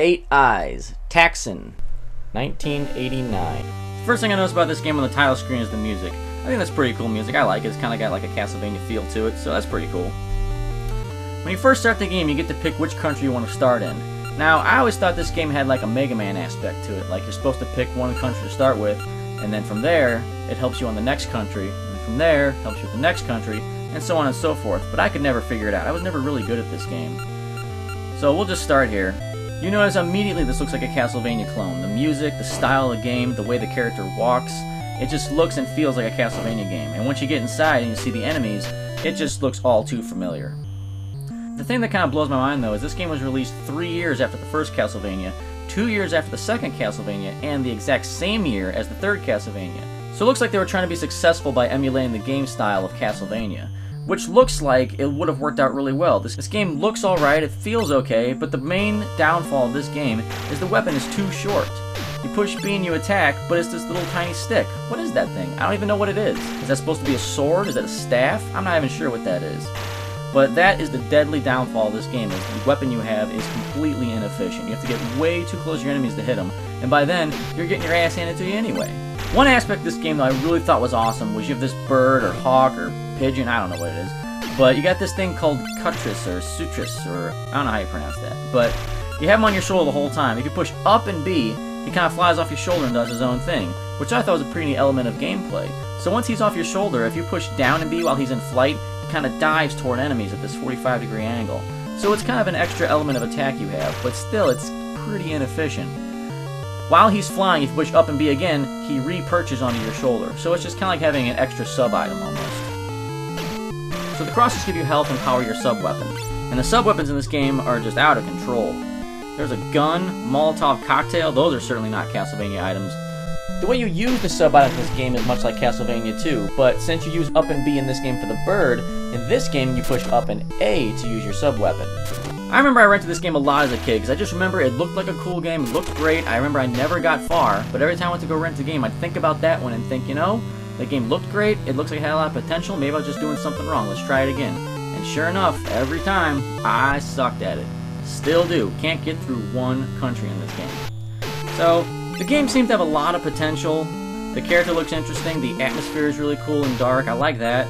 8 Eyes, Taxan, 1989. First thing I noticed about this game on the title screen is the music. I think that's pretty cool music. I like it. It's kind of got like a Castlevania feel to it, so that's pretty cool. When you first start the game, you get to pick which country you want to start in. Now, I always thought this game had like a Mega Man aspect to it. Like you're supposed to pick one country to start with, and then from there, it helps you on the next country. And from there, it helps you with the next country, and so on and so forth. But I could never figure it out. I was never really good at this game. So we'll just start here. You notice immediately this looks like a Castlevania clone. The music, the style of the game, the way the character walks, it just looks and feels like a Castlevania game. And once you get inside and you see the enemies, it just looks all too familiar. The thing that kind of blows my mind though is this game was released 3 years after the first Castlevania, 2 years after the second Castlevania, and the exact same year as the third Castlevania. So it looks like they were trying to be successful by emulating the game style of Castlevania, which looks like it would have worked out really well. This game looks alright, it feels okay, but the main downfall of this game is the weapon is too short. You push B and you attack, but it's this little tiny stick. What is that thing? I don't even know what it is. Is that supposed to be a sword? Is that a staff? I'm not even sure what that is. But that is the deadly downfall of this game, is the weapon you have is completely inefficient. You have to get way too close to your enemies to hit them, and by then, you're getting your ass handed to you anyway. One aspect of this game that I really thought was awesome was you have this bird or hawk or pigeon, I don't know what it is, but you got this thing called Cutris or Sutris, or I don't know how you pronounce that, but you have him on your shoulder the whole time. If you push up and B, he kind of flies off your shoulder and does his own thing, which I thought was a pretty neat element of gameplay. So once he's off your shoulder, if you push down and B while he's in flight, he kind of dives toward enemies at this 45-degree angle. So it's kind of an extra element of attack you have, but still it's pretty inefficient. While he's flying, if you push up and B again, he re-perches onto your shoulder. So it's just kind of like having an extra sub-item almost. So the crosses give you health and power your sub-weapon. And the sub-weapons in this game are just out of control. There's a gun, Molotov cocktail, those are certainly not Castlevania items. The way you use the sub-item in this game is much like Castlevania 2, but since you use up and B in this game for the bird, in this game you push up and A to use your sub-weapon. I remember I rented this game a lot as a kid, because I just remember it looked like a cool game, it looked great, I remember I never got far, but every time I went to go rent a game, I'd think about that one and think, you know, the game looked great, it looks like it had a lot of potential, maybe I was just doing something wrong, let's try it again. And sure enough, every time, I sucked at it. Still do. Can't get through one country in this game. So, the game seems to have a lot of potential. The character looks interesting, the atmosphere is really cool and dark, I like that.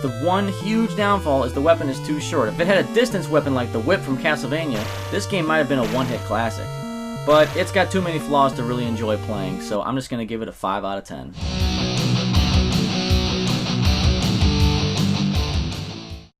The one huge downfall is the weapon is too short. If it had a distance weapon like the whip from Castlevania, this game might have been a one-hit classic. But it's got too many flaws to really enjoy playing, so I'm just going to give it a 5 out of 10.